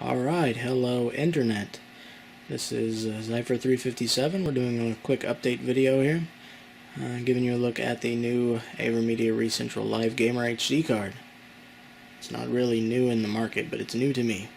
Alright, hello Internet. This is Zypher357. We're doing a quick update video here, giving you a look at the new Avermedia Live Gamer HD card. It's not really new in the market, but it's new to me.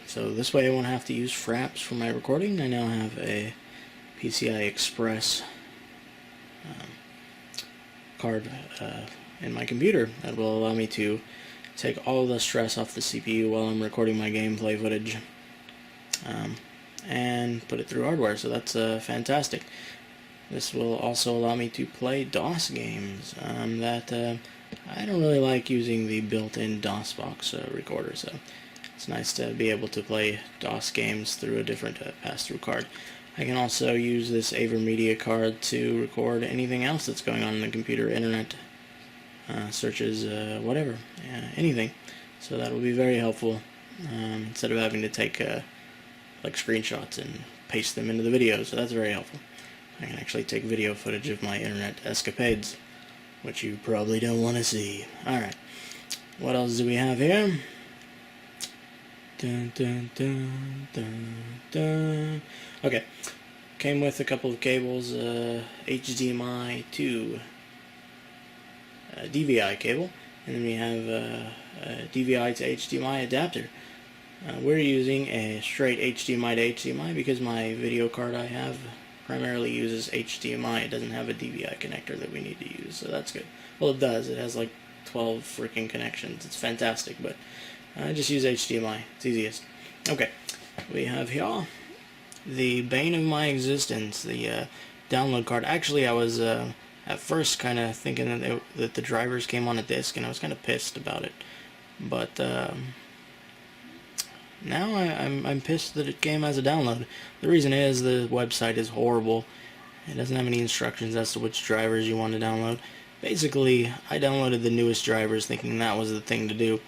So this way I won't have to use fraps for my recording. I now have a PCI Express card in my computer that will allow me to take all the stress off the CPU while I'm recording my gameplay footage and put it through hardware, so that's fantastic. This will also allow me to play DOS games that I don't really like using the built-in DOS box recorder, so it's nice to be able to play DOS games through a different pass-through card. I can also use this Avermedia card to record anything else that's going on in the computer, internet, searches, whatever, anything. So that will be very helpful instead of having to take like screenshots and paste them into the video, so that's very helpful. I can actually take video footage of my internet escapades, which you probably don't want to see. Alright, what else do we have here? Dun, dun, dun, dun, dun. Okay, came with a couple of cables, HDMI to DVI cable, and then we have a DVI to HDMI adapter. We're using a straight HDMI to HDMI because my video card I have primarily uses HDMI. It doesn't have a DVI connector that we need to use, so that's good. Well, it does. It has like 12 freaking connections. It's fantastic, but I just use HDMI. It's easiest. Okay, we have here the bane of my existence, the download card. Actually, I was at first kind of thinking that the drivers came on a disc, and I was kind of pissed about it. But now I'm pissed that it came as a download. The reason is the website is horrible. It doesn't have any instructions as to which drivers you want to download. Basically, I downloaded the newest drivers thinking that was the thing to do,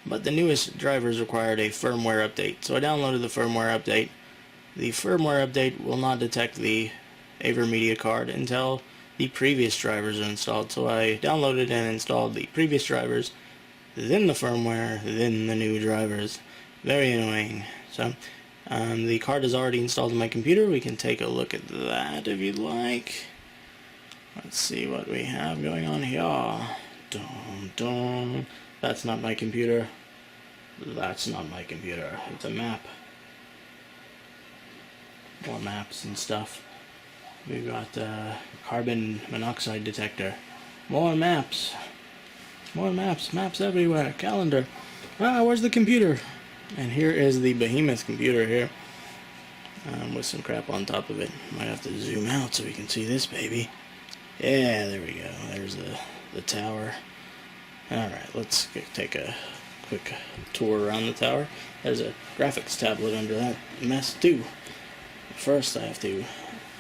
but the newest drivers required a firmware update. So I downloaded the firmware update. The firmware update will not detect the Avermedia card until the previous drivers are installed. So I downloaded and installed the previous drivers, then the firmware, then the new drivers. Very annoying. So the card is already installed in my computer. We can take a look at that if you'd like. Let's see what we have going on here. Dun, dun. That's not my computer. That's not my computer. It's a map. More maps and stuff. We've got carbon monoxide detector. More maps. More maps. Maps everywhere. Calendar. Ah, where's the computer? And here is the behemoth computer here. With some crap on top of it. Might have to zoom out so we can see this baby. Yeah, there we go. There's the tower. Alright, let's take a quick tour around the tower. There's a graphics tablet under that mess too. First I have to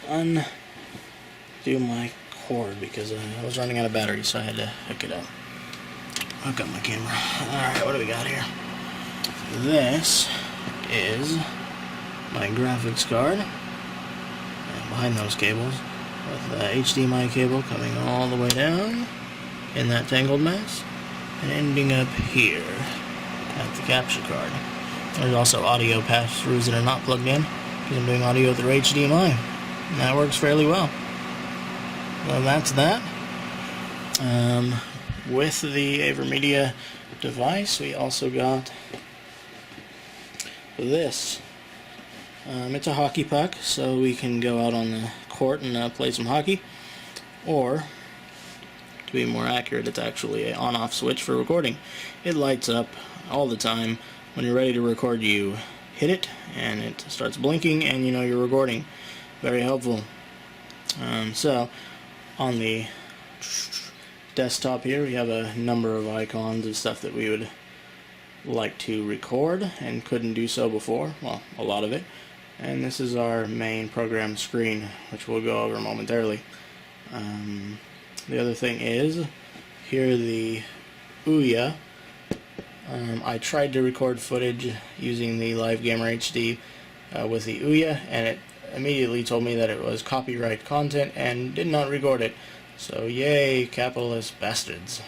undo my cord because I was running out of battery, so I had to hook it up. Hook up my camera. Alright, what do we got here? This is my graphics card. And behind those cables, with the HDMI cable coming all the way down in that tangled mess, and ending up here at the capture card. There's also audio pass-throughs that are not plugged in, because I'm doing audio through HDMI, and that works fairly well. Well, that's that. With the Avermedia device, we also got this. It's a hockey puck, so we can go out on the court and play some hockey. Or, to be more accurate, it's actually an on-off switch for recording. It lights up all the time. When you're ready to record, you hit it, and it starts blinking, and you know you're recording. Very helpful. So, on the desktop here, we have a number of icons of stuff that we would like to record and couldn't do so before. Well, a lot of it. And this is our main program screen, which we'll go over momentarily. The other thing is, here the Ouya. I tried to record footage using the Live Gamer HD with the Ouya, and it immediately told me that it was copyright content and did not record it. So yay, capitalist bastards.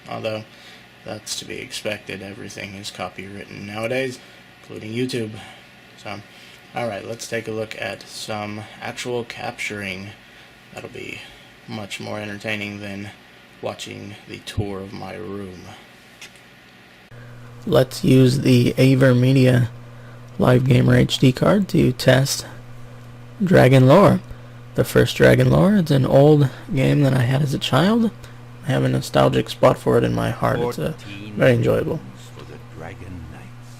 Although that's to be expected, everything is copywritten nowadays. including YouTube. So, alright, let's take a look at some actual capturing. That'll be much more entertaining than watching the tour of my room. Let's use the Avermedia Live Gamer HD card to test Dragon Lore. The first Dragon Lore, it's an old game that I had as a child. I have a nostalgic spot for it in my heart. It's very enjoyable. For the Dragon Knights.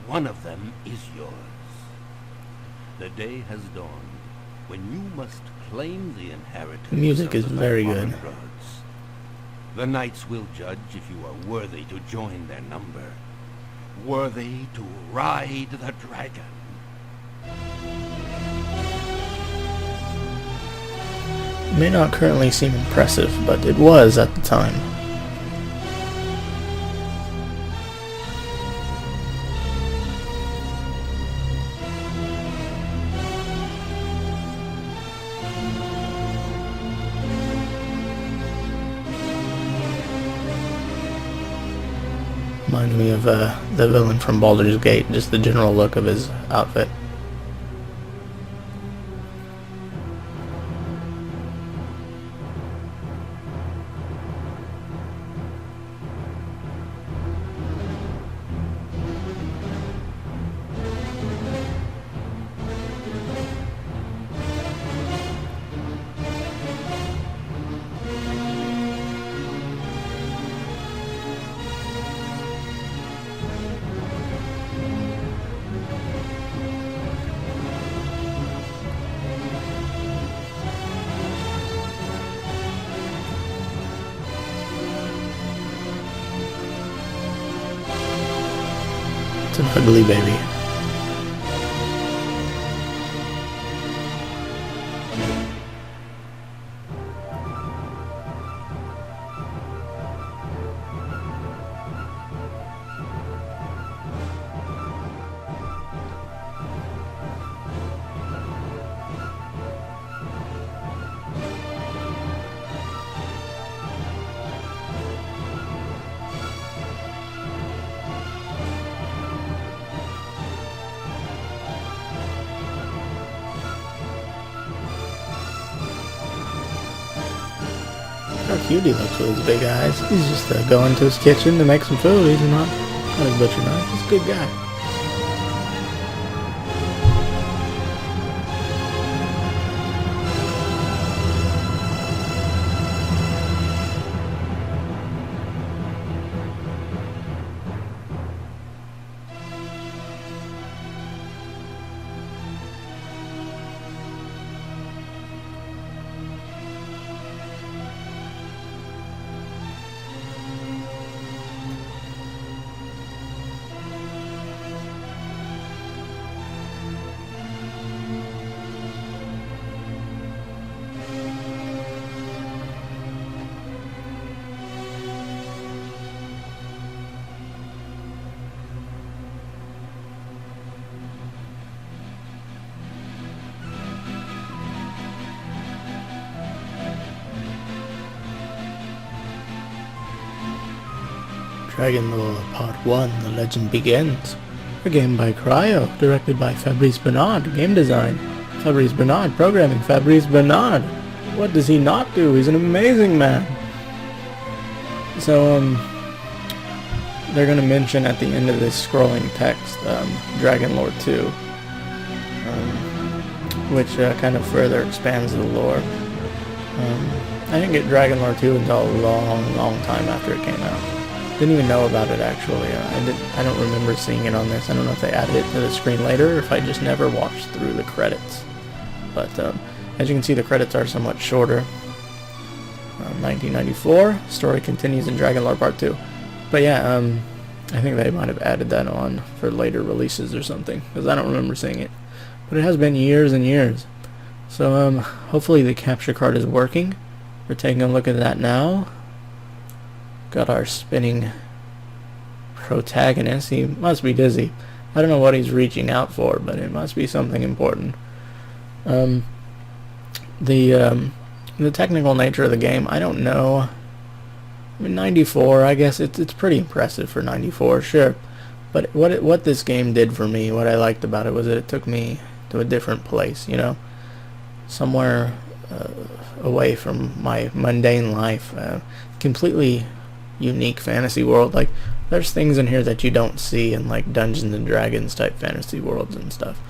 One of them is yours. The day has dawned when you must claim the inheritance. The music is very good. Gods. The knights will judge if you are worthy to join their number, worthy to ride the dragon. It may not currently seem impressive, but it was at the time. Reminds me of the villain from Baldur's Gate, just the general look of his outfit. It's an ugly baby. How cute he looks with his big eyes. He's just going to his kitchen to make some food. He's not a butcher knife. He's a good guy. Dragon Lore Part 1, The Legend Begins. A game by Cryo, directed by Fabrice Bernard, game design. Fabrice Bernard, programming. Fabrice Bernard. What does he not do? He's an amazing man. So, they're going to mention at the end of this scrolling text, Dragon Lore 2, which kind of further expands the lore. I didn't get Dragon Lore 2 until a long time after it came out. Didn't even know about it, actually. I don't remember seeing it on this. I don't know if they added it to the screen later or if I just never watched through the credits. But as you can see, the credits are somewhat shorter. 1994, story continues in Dragon Lore Part 2. But yeah, I think they might have added that on for later releases or something, because I don't remember seeing it. But it has been years and years. So hopefully the capture card is working. We're taking a look at that now. Got our spinning protagonist. He must be dizzy. I don't know what he's reaching out for, but it must be something important. The technical nature of the game, I don't know. I mean, 94, I guess it's pretty impressive for 94, sure. But what this game did for me, what I liked about it, was that it took me to a different place, you know, somewhere away from my mundane life, completely unique fantasy world. Like, there's things in here that you don't see in like Dungeons and Dragons type fantasy worlds and stuff,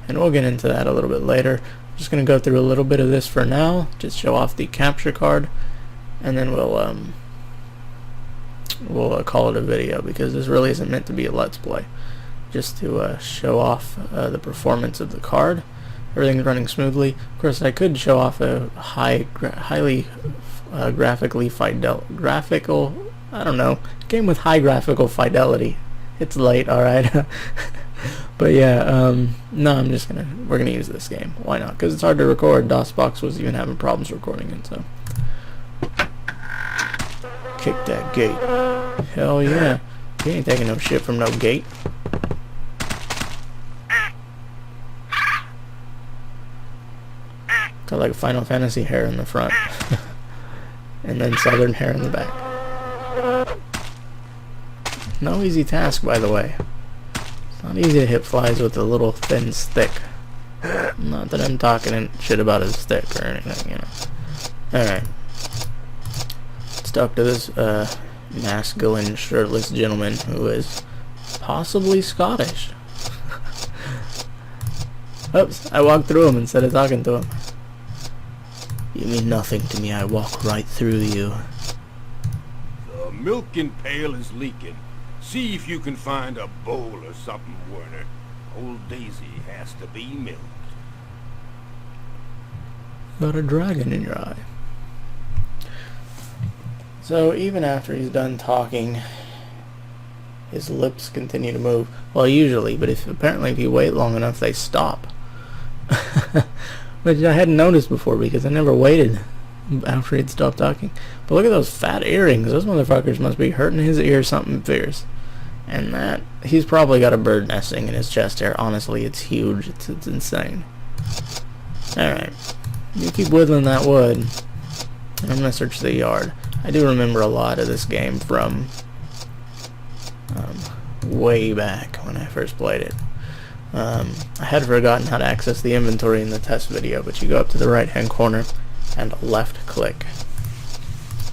and we'll get into that a little bit later. I'm just gonna go through a little bit of this for now, just show off the capture card, and then we'll call it a video, because this really isn't meant to be a let's play, just to show off the performance of the card. Everything's running smoothly. Of course, I could show off a highly graphical, I don't know, game with high graphical fidelity. It's late, alright. But yeah, no, we're gonna use this game. Why not? Because it's hard to record. DOSBox was even having problems recording it, so. Kick that gate. Hell yeah. You ain't taking no shit from no gate. Got like a Final Fantasy hair in the front. And then Southern hair in the back. No easy task, by the way. It's not easy to hit flies with a little thin stick. Not that I'm talking shit about his stick or anything, you know. Alright. Let's talk to this masculine, shirtless gentleman who is possibly Scottish. Oops, I walked through him instead of talking to him. You mean nothing to me, I walk right through you. The milking pail is leaking. See if you can find a bowl or something, Werner. Old Daisy has to be milked. Got a dragon in your eye. So even after he's done talking, his lips continue to move. Well, usually, but apparently if you wait long enough, they stop. Which I hadn't noticed before, because I never waited after he'd stopped talking. But look at those fat earrings. Those motherfuckers must be hurting his ear something fierce. And that, he's probably got a bird nesting in his chest hair. Honestly, it's huge. It's insane. Alright. You keep whittling that wood. I'm going to search the yard. I do remember a lot of this game from way back when I first played it. I had forgotten how to access the inventory in the test video, but you go up to the right hand corner and left click.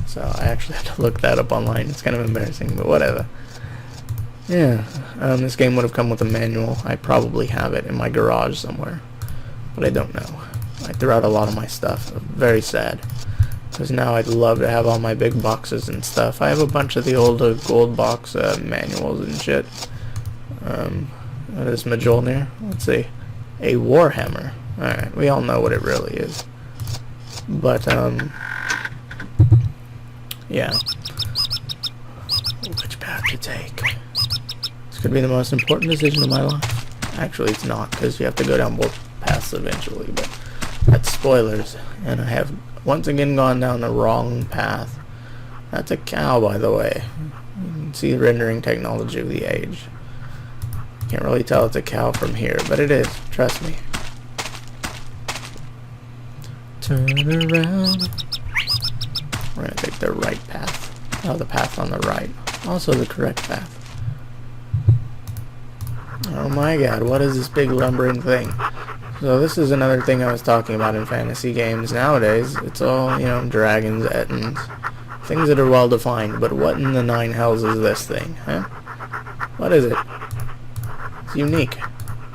So I actually had to look that up online. It's kind of embarrassing, but whatever. Yeah, this game would have come with a manual. I probably have it in my garage somewhere, but I don't know. I threw out a lot of my stuff. Very sad, because now I'd love to have all my big boxes and stuff. I have a bunch of the old gold box manuals and shit. What is Mjolnir? Let's see. A Warhammer. Alright, we all know what it really is. But, yeah. Which path to take? This could be the most important decision of my life. Actually, it's not, because you have to go down both paths eventually, but that's spoilers. And I have once again gone down the wrong path. That's a cow, by the way. You can see the rendering technology of the age. Can't really tell it's a cow from here, but it is. Trust me. Turn around. We're gonna take the right path. Oh, the path on the right. Also the correct path. Oh my god, what is this big lumbering thing? So this is another thing I was talking about in fantasy games nowadays. It's all, you know, dragons, ettins, things that are well defined, but what in the nine hells is this thing, huh? What is it? It's unique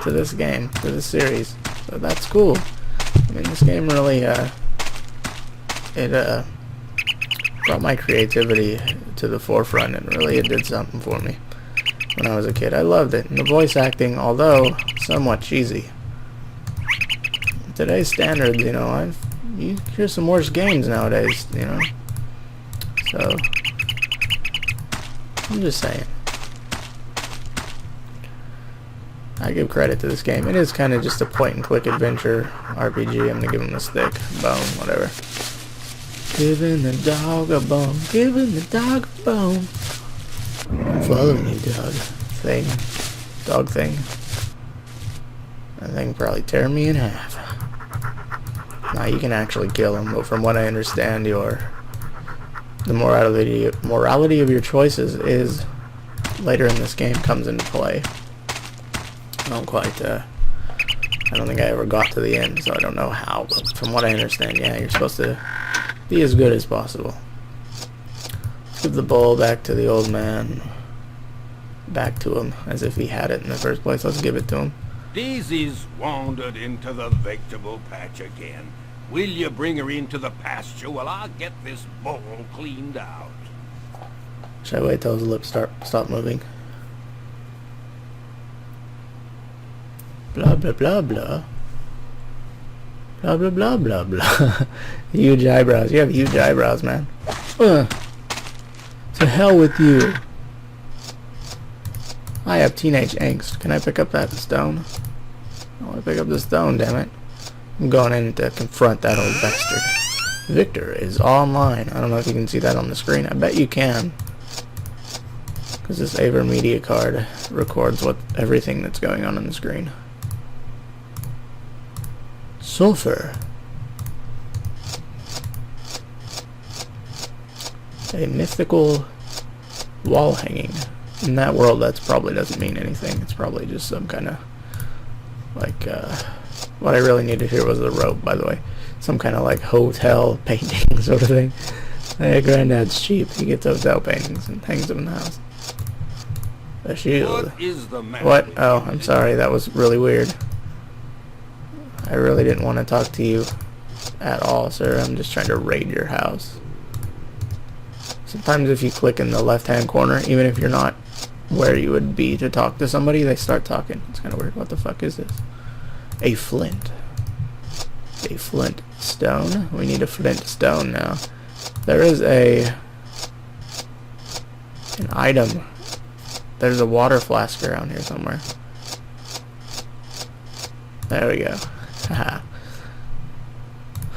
to this game, to this series, so that's cool. I mean, this game really, brought my creativity to the forefront, and really it did something for me when I was a kid. I loved it, and the voice acting, although somewhat cheesy. Today's standards, you know, you hear some worse games nowadays, you know, so, I'm just saying. I give credit to this game. It is kind of just a point-and-click adventure RPG. I'm gonna give him a stick, bone, whatever. Giving the dog a bone. Giving the dog a bone. I'm following you, dog. Thing. Dog thing. That thing probably tear me in half. Now you can actually kill him, but from what I understand, the morality of your choices is later in this game comes into play. I don't think I ever got to the end, so I don't know how, but from what I understand, yeah, you're supposed to be as good as possible. Let's give the bowl back to the old man. Back to him, as if he had it in the first place. Let's give it to him. Daisy's wandered into the vegetable patch again. Will you bring her into the pasture while I get this bowl cleaned out? Should I wait till his lips stop moving? Blah blah blah blah. Blah blah blah blah blah. Huge eyebrows. You have huge eyebrows, man. To hell with you. I have teenage angst. Can I pick up that stone? I want to pick up the stone, damn it. I'm going in to confront that old bastard. Victor is online. I don't know if you can see that on the screen. I bet you can. Because this Avermedia card records everything that's going on the screen. Sulfur. A mythical wall hanging. In that world, that probably doesn't mean anything. It's probably just some kind of, like, what I really needed here was the rope, by the way. Some kind of, like, hotel painting sort of thing. Hey, Granddad's cheap. He gets hotel paintings and hangs them in the house. A shield. What is the matter? What? Oh, I'm sorry. That was really weird. I really didn't want to talk to you at all, sir. I'm just trying to raid your house. Sometimes if you click in the left-hand corner, even if you're not where you would be to talk to somebody, they start talking. It's kind of weird. What the fuck is this? A flint. A flint stone. We need a flint stone now. There is an item. There's a water flask around here somewhere. There we go. Haha.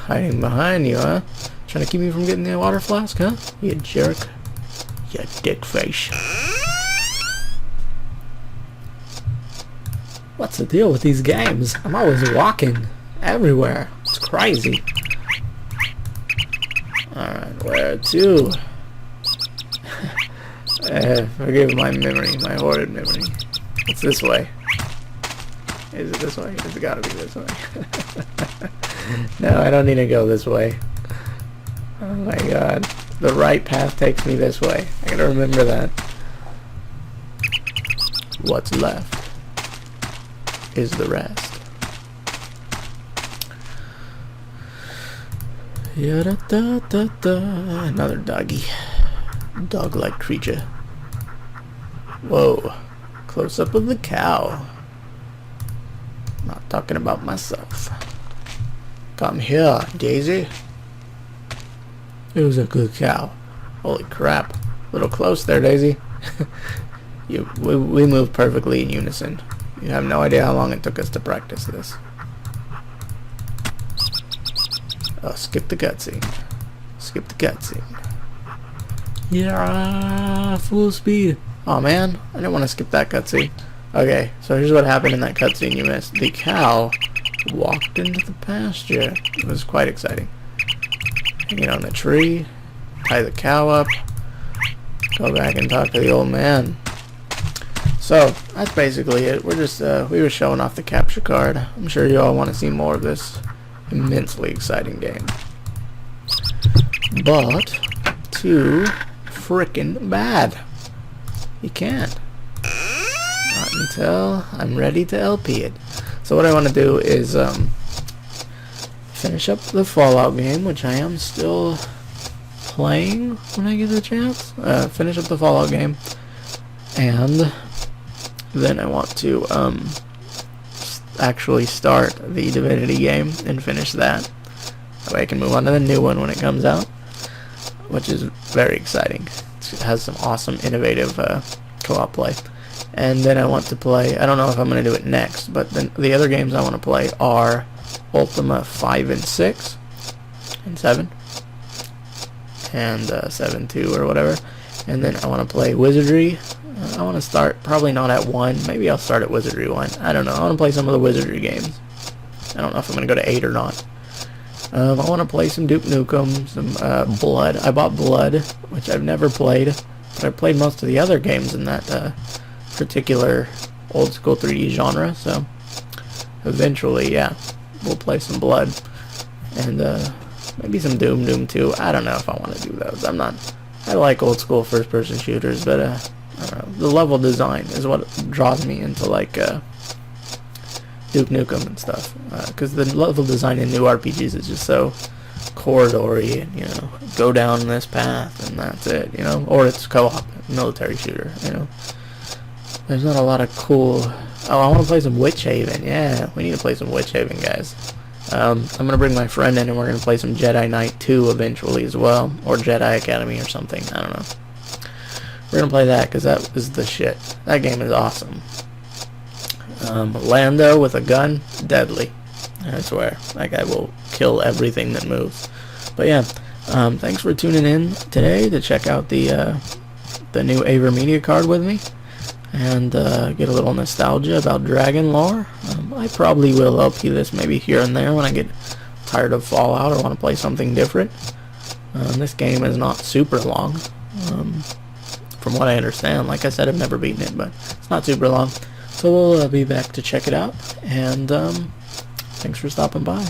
Hiding behind you, huh? Trying to keep me from getting the water flask, huh? You jerk. You dick face. What's the deal with these games? I'm always walking everywhere. It's crazy. Alright, where to? Forgive my memory, my horrid memory. It's this way. Is it this way? It's gotta be this way. No, I don't need to go this way. Oh my god. The right path takes me this way. I gotta remember that. What's left is the rest. Yada-da-da-da. Another doggy. Dog-like creature. Whoa. Close up of the cow. Not talking about myself. Come here, Daisy. It was a good cow. Holy crap. A little close there, Daisy. We moved perfectly in unison. You have no idea how long it took us to practice this. Oh, skip the cutscene. Skip the cutscene. Yeah, full speed. Oh man, I didn't want to skip that cutscene. Okay, so here's what happened in that cutscene you missed. The cow walked into the pasture. It was quite exciting. Hanging on the tree, tie the cow up, go back and talk to the old man. So that's basically it. We're just we were showing off the capture card. I'm sure you all want to see more of this immensely exciting game. But too frickin' bad. You can't. Not until I'm ready to LP it. So what I want to do is finish up the Fallout game, which I am still playing when I get the chance. Finish up the Fallout game, and then I want to actually start the Divinity game and finish that. That way I can move on to the new one when it comes out, which is very exciting. It has some awesome, innovative co-op play. And then I want to play, I don't know if I'm going to do it next, but then the other games I want to play are Ultima 5 and 6, and 7, and 7 2 or whatever. And then I want to play Wizardry. I want to start, probably not at 1, maybe I'll start at Wizardry 1. I don't know, I want to play some of the Wizardry games. I don't know if I'm going to go to 8 or not. I want to play some Duke Nukem, some Blood. I bought Blood, which I've never played. but I played most of the other games in that particular old school 3D genre, so eventually, yeah, we'll play some Blood, and maybe some Doom 2. I don't know if I want to do those. I like old school first person shooters, but I don't know, the level design is what draws me into like Duke Nukem and stuff, because the level design in new RPGs is just so corridory, and, you know, go down this path and that's it, you know, or it's co-op military shooter, you know. There's not a lot of cool. Oh, I want to play some Witch Haven. Yeah, we need to play some Witch Haven, guys. I'm gonna bring my friend in and we're gonna play some Jedi Knight 2 eventually as well, or Jedi Academy or something. I don't know. We're gonna play that because that is the shit. That game is awesome. Lando with a gun, deadly. I swear, that guy will kill everything that moves. But yeah, thanks for tuning in today to check out the new Avermedia card with me, and get a little nostalgia about Dragon lore. I probably will LP this maybe here and there when I get tired of Fallout or want to play something different. This game is not super long, from what I understand. Like I said, I've never beaten it, but it's not super long. So we'll be back to check it out, and thanks for stopping by.